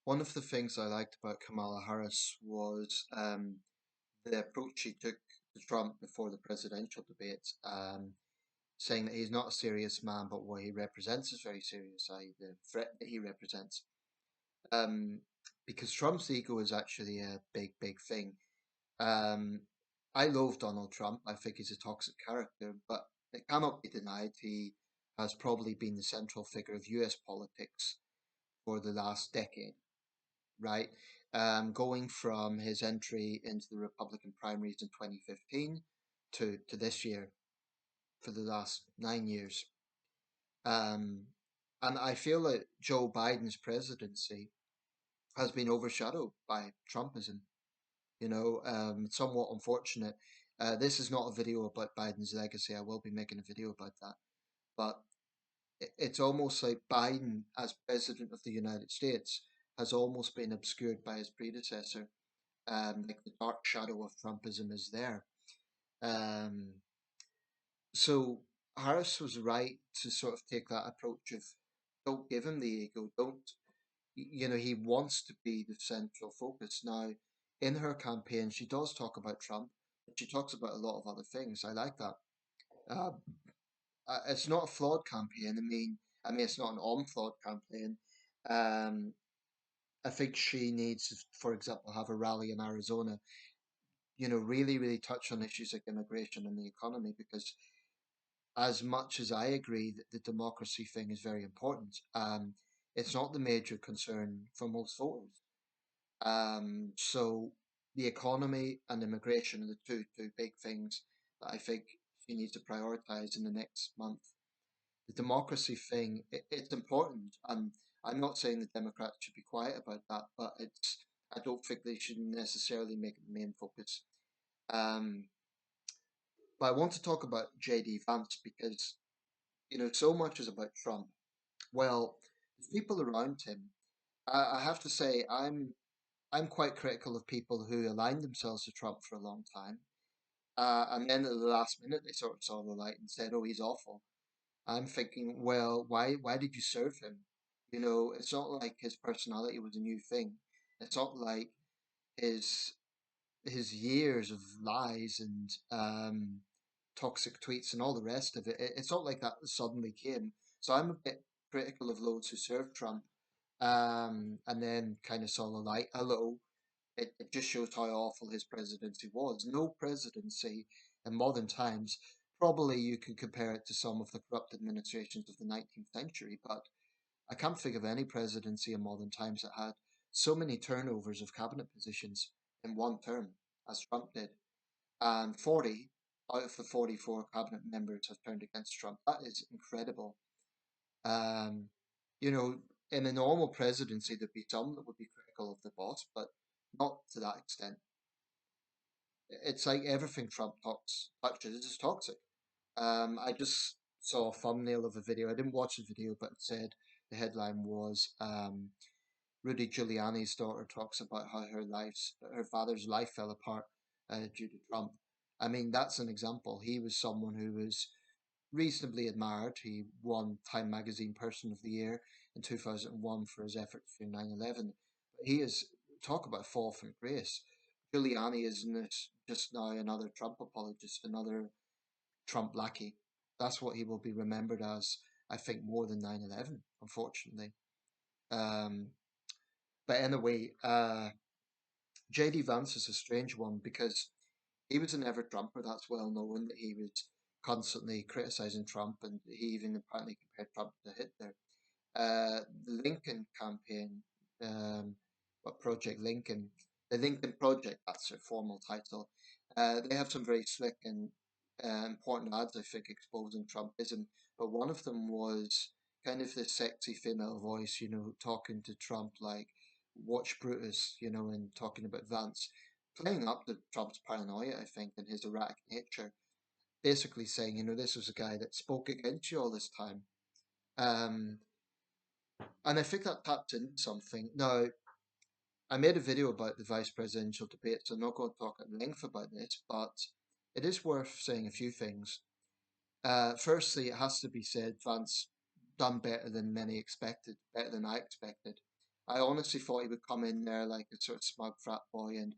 One of the things I liked about Kamala Harris was the approach she took to Trump before the presidential debates, saying that he's not a serious man, but what he represents is very serious, i.e., the threat that he represents. Um, because Trump's ego is actually a big, big thing. Um, I love Donald Trump. I think he's a toxic character, but it cannot be denied he has probably been the central figure of US politics for the last decade, right? Going from his entry into the Republican primaries in 2015 to this year for the last 9 years. Um, and I feel that Joe Biden's presidency has been overshadowed by Trumpism. It's somewhat unfortunate. This is not a video about Biden's legacy. I will be making a video about that. But it's almost like Biden, as president of the United States, has almost been obscured by his predecessor. Like the dark shadow of Trumpism is there. Um, so Harris was right to sort of take that approach of don't give him the ego, don't, he wants to be the central focus. Now, in her campaign, she does talk about Trump, but she talks about a lot of other things. I like that. Uh, it's not a flawed campaign. I mean, it's not an unflawed campaign. Um, I think she needs to, for example, have a rally in Arizona, really, really touch on issues like immigration and the economy, because as much as I agree that the democracy thing is very important, it's not the major concern for most voters. So the economy and immigration are the two big things that I think she needs to prioritize in the next month. The democracy thing, it's important, and I'm not saying the Democrats should be quiet about that, but I don't think they should necessarily make it the main focus. Um, but I want to talk about JD Vance because so much is about Trump. Well, the people around him, I have to say, I'm quite critical of people who aligned themselves to Trump for a long time, and then at the last minute they sort of saw the light and said, "Oh, he's awful." I'm thinking, well, why did you serve him? It's not like his personality was a new thing. It's not like his his years of lies and toxic tweets and all the rest of it. It's not like that suddenly came. So I'm a bit critical of those who served Trump, and then kind of saw the light a little. It just shows how awful his presidency was. No presidency in modern times, probably you could compare it to some of the corrupt administrations of the 19th century, but I can't think of any presidency in modern times that had so many turnovers of cabinet positions in one term as Trump did. And 40 out of the 44 cabinet members have turned against Trump. That is incredible. Um, you know, in a normal presidency, there'd be some that would be critical of the boss, but not to that extent. It's like everything Trump touches is toxic. I just saw a thumbnail of a video. I didn't watch the video, but it said the headline was Rudy Giuliani's daughter talks about how her father's life fell apart due to Trump. I mean, that's an example. He was someone who was reasonably admired. He won Time Magazine Person of the Year in 2001 for his efforts through 9/11. But he is, talk about fall from grace. Giuliani is just now another Trump apologist, another Trump lackey. That's what he will be remembered as, I think, more than 9/11, unfortunately. Um, but anyway, JD Vance is a strange one because he was an ever Trumper. That's well known that he was constantly criticizing Trump, and he even apparently compared Trump to Hitler. The Lincoln campaign, what Project Lincoln, the Lincoln Project, that's their formal title. They have some very slick and important ads, I think, exposing Trumpism. But one of them was kind of this sexy female voice, talking to Trump like, watch Brutus, and talking about Vance, playing up to Trump's paranoia, I think, and his erratic nature. Basically saying, this was a guy that spoke against you all this time. Um, and I think that tapped into something. Now, I made a video about the vice presidential debate, so I'm not going to talk at length about this, but it is worth saying a few things. Firstly, it has to be said Vance done better than many expected, better than I expected. I honestly thought he would come in there like a sort of smug frat boy and,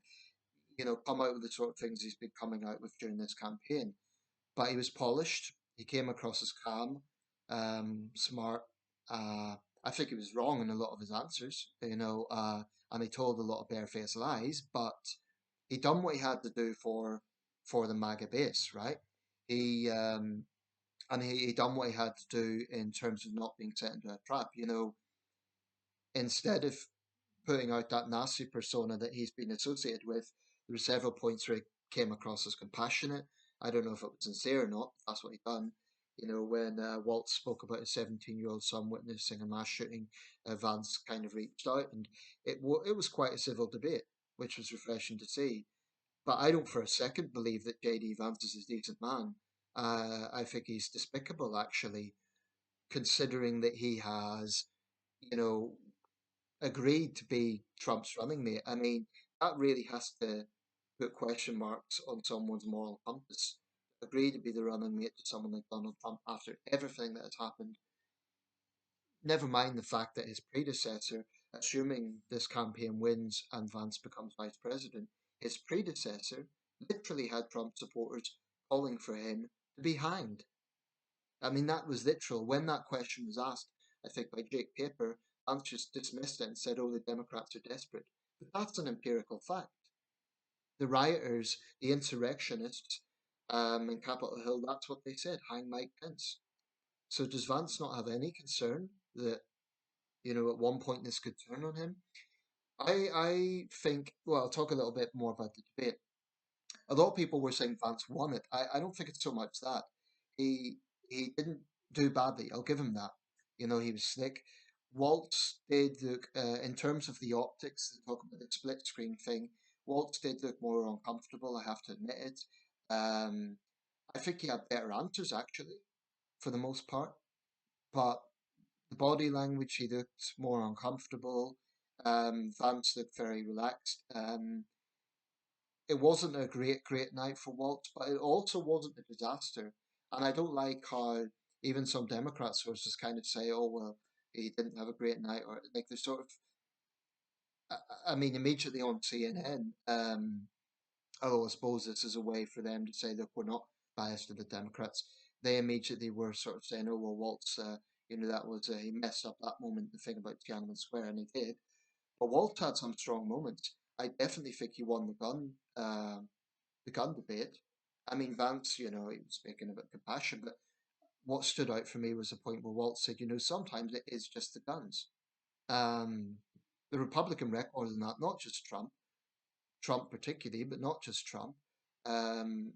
come out with the sort of things he's been coming out with during this campaign. But he was polished. He came across as calm, smart. Uh, I think he was wrong in a lot of his answers, and he told a lot of barefaced lies. But he done what he had to do for the MAGA base, right? He and he done what he had to do in terms of not being set into a trap. Instead of putting out that nasty persona that he's been associated with, there were several points where he came across as compassionate. I don't know if it was sincere or not. That's what he done. When Walt spoke about a 17-year-old son witnessing a mass shooting, Vance kind of reached out, and it was quite a civil debate, which was refreshing to see. But I don't for a second believe that JD Vance is a decent man. I think he's despicable, actually, considering that he has, you know, agreed to be Trump's running mate. I mean, that really has to put question marks on someone's moral compass. Agree to be the running mate to someone like Donald Trump after everything that has happened. Never mind the fact that his predecessor, assuming this campaign wins and Vance becomes vice president, his predecessor literally had Trump supporters calling for him to be hanged. I mean, that was literal. When that question was asked, I think by Jake Paper, Vance just dismissed it and said, oh, the Democrats are desperate. But that's an empirical fact. The rioters, the insurrectionists in Capitol Hill, that's what they said, hang Mike Pence. So does Vance not have any concern that, at one point this could turn on him? I think, well, I'll talk a little bit more about the debate. A lot of people were saying Vance won it. I don't think it's so much that. He didn't do badly. I'll give him that. He was slick. Waltz did look, in terms of the optics, talk about the split screen thing, Waltz did look more uncomfortable, I have to admit it. Um, I think he had better answers, actually, for the most part. But the body language, he looked more uncomfortable. Vance looked very relaxed. It wasn't a great night for Waltz, but it also wasn't a disaster. And I don't like how even some Democrat sources kind of say, "Oh well, he didn't have a great night," or like they're sort of. I mean, immediately on CNN. Although I suppose this is a way for them to say, "Look, we're not biased to the Democrats." They immediately were sort of saying, "Oh well, Waltz, that was he messed up that moment, the thing about Tiananmen Square," and he did. But Waltz had some strong moments. I definitely think he won the gun debate. I mean, Vance, he was speaking about compassion, but what stood out for me was the point where Walt said, sometimes it is just the guns. Um, the Republican record in that, not just Trump particularly, but not just Trump, um,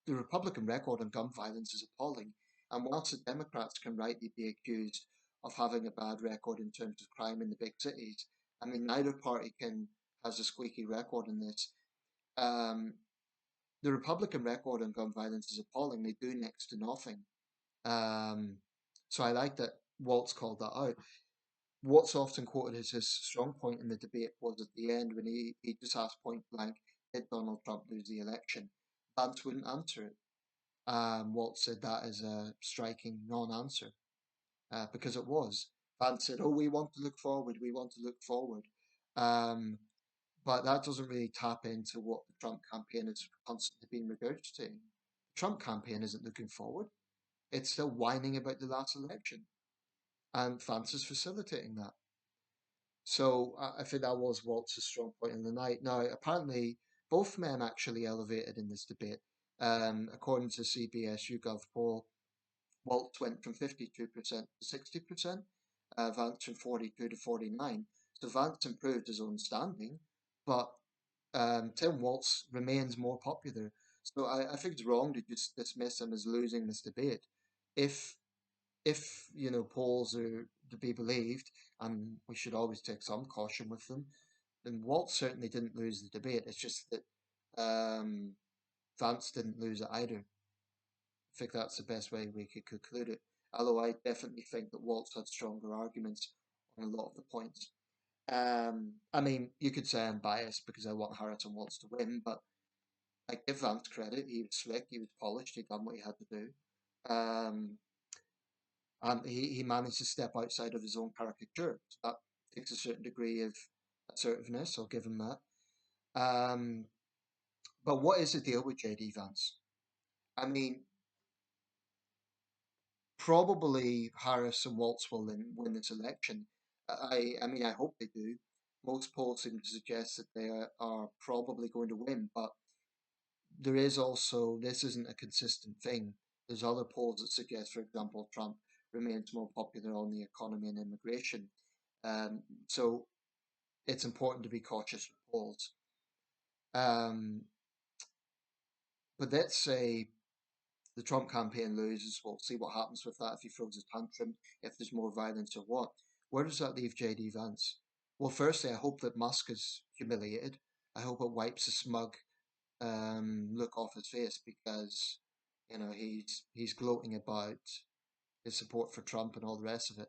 the Republican record on gun violence is appalling. And whilst the Democrats can rightly be accused of having a bad record in terms of crime in the big cities, I mean, neither party has a squeaky record in this. Um, the Republican record on gun violence is appalling. They do next to nothing. Um, so I like that Waltz called that out. What's often quoted as his strong point in the debate was at the end when he just asked point blank, did Donald Trump lose the election? Vance wouldn't answer it. Waltz said that as a striking non-answer because it was. Vance said, oh, we want to look forward, we want to look forward. Um, but that doesn't really tap into what the Trump campaign has constantly been regurgitating. The Trump campaign isn't looking forward. It's still whining about the last election. And Vance is facilitating that. So I think that was Waltz's strong point in the night. Now, apparently, both men actually elevated in this debate. According to CBS YouGov poll, Waltz went from 52% to 60%, Vance from 42 to 49. So Vance improved his own standing, but Tim Waltz remains more popular. So I think it's wrong to just dismiss him as losing this debate. If polls are to be believed, and we should always take some caution with them, then Waltz certainly didn't lose the debate. It's just that Vance didn't lose it either. I think that's the best way we could conclude it. Although I definitely think that Waltz had stronger arguments on a lot of the points. I mean, you could say I'm biased because I want Harris and Waltz to win, but I give Vance credit. He was slick, he was polished, he done what he had to do. Um, and he managed to step outside of his own caricature. So that takes a certain degree of assertiveness. I'll give him that. Um, but what is the deal with JD Vance? I mean, probably Harris and Waltz will win this election. I mean, I hope they do. Most polls seem to suggest that they are probably going to win, but there is also, this isn't a consistent thing. There's other polls that suggest, for example, Trump remains more popular on the economy and immigration. Um, so it's important to be cautious with polls. Um, but let's say the Trump campaign loses. We'll see what happens with that, if he throws a tantrum, if there's more violence or what. Where does that leave JD Vance? Well, firstly, I hope that Musk is humiliated. I hope it wipes a smug look off his face, because he's gloating about his support for Trump and all the rest of it.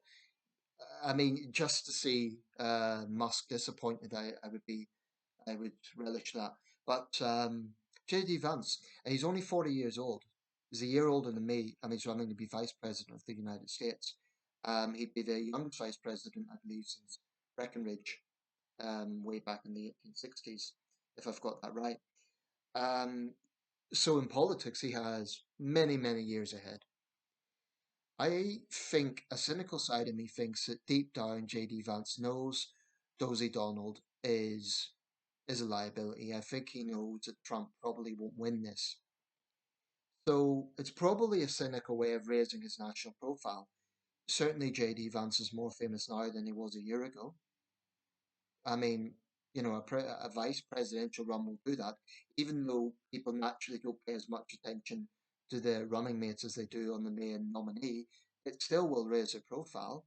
I mean, just to see Musk disappointed, I would relish that. But JD Vance, and he's only 40 years old. He's a year older than me, and he's running to be vice president of the United States. He'd be the youngest vice president, I believe, since Breckinridge, way back in the 1860s, if I've got that right. Um, so in politics, he has many, many years ahead. I think a cynical side of me thinks that deep down, JD Vance knows Dozy Donald is a liability. I think he knows that Trump probably won't win this. So it's probably a cynical way of raising his national profile. Certainly, JD Vance is more famous now than he was a year ago. I mean, a vice presidential run will do that, even though people naturally don't pay as much attention to the running mates as they do on the main nominee. It still will raise their profile.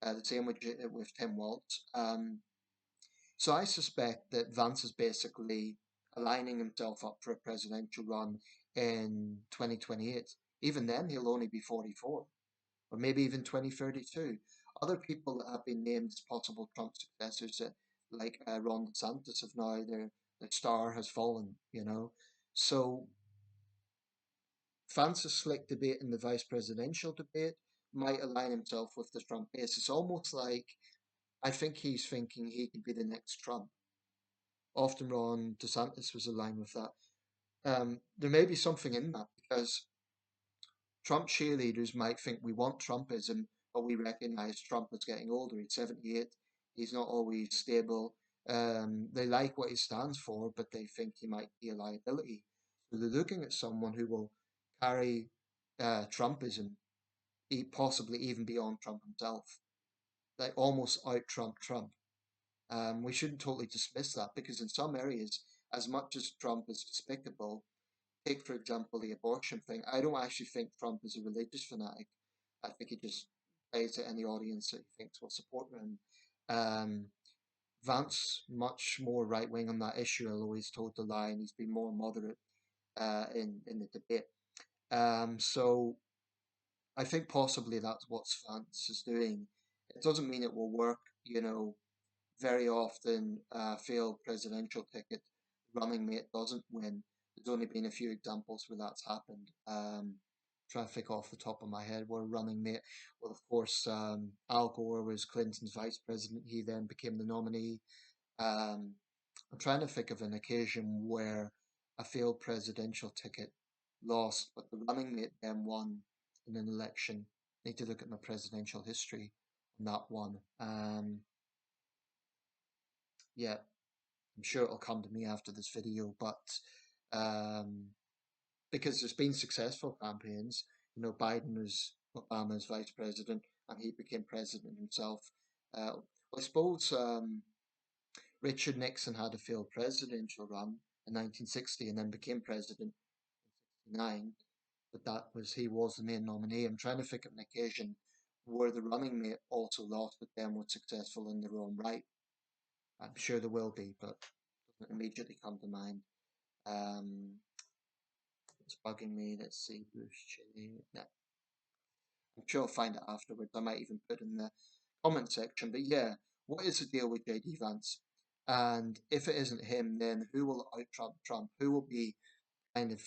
The same with Tim Walz. So I suspect that Vance is basically aligning himself up for a presidential run in 2028. Even then, he'll only be 44, or maybe even 2032. Other people that have been named as possible Trump successors, like Ron DeSantis, have now their star has fallen. So Vance's slick debate in the vice presidential debate might align himself with the Trump base. It's almost like I think he's thinking he could be the next Trump. Often Ron DeSantis was aligned with that. There may be something in that, because Trump cheerleaders might think we want Trumpism, but we recognize Trump is getting older. He's 78. He's not always stable. They like what he stands for, but they think he might be a liability. So they're looking at someone who will carry Trumpism, possibly even beyond Trump himself, like almost out Trump Trump. We shouldn't totally dismiss that, because in some areas, as much as Trump is despicable, take for example the abortion thing. I don't actually think Trump is a religious fanatic. I think he just plays to any audience that he thinks will support him. Um, Vance much more right wing on that issue, although he's told the line. He's been more moderate in the debate. So I think possibly that's what Vance is doing. It doesn't mean it will work. Very often, failed presidential ticket, running mate doesn't win. There's only been a few examples where that's happened. Trying to think off the top of my head where running mate. Well, of course, Al Gore was Clinton's vice president. He then became the nominee. Um, I'm trying to think of an occasion where a failed presidential ticket lost, but the running mate then won in an election. Need to look at my presidential history on that one. Yeah, I'm sure it'll come to me after this video, but um, because there's been successful campaigns, Biden was Obama's vice president and he became president himself. I suppose Richard Nixon had a failed presidential run in 1960 and then became president in 1969, but he was the main nominee. I'm trying to think of an occasion where the running mate also lost, but then was successful in their own right. I'm sure there will be, but doesn't immediately come to mind. Um, it's bugging me. Let's see, Bruce Chili. No, I'm sure I'll find it afterwards. I might even put it in the comment section. But yeah, what is the deal with JD Vance? And if it isn't him, then who will out Trump Trump? Who will be kind of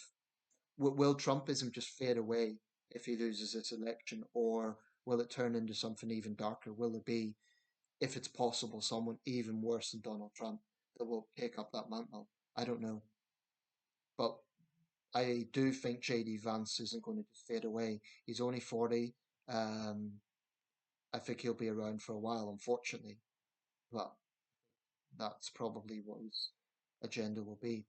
will Trumpism just fade away if he loses this election, or will it turn into something even darker? Will it be if it's possible, someone even worse than Donald Trump that will take up that mantle. I don't know. But I do think JD Vance isn't going to just fade away. He's only 40. Um, I think he'll be around for a while, unfortunately. But that's probably what his agenda will be.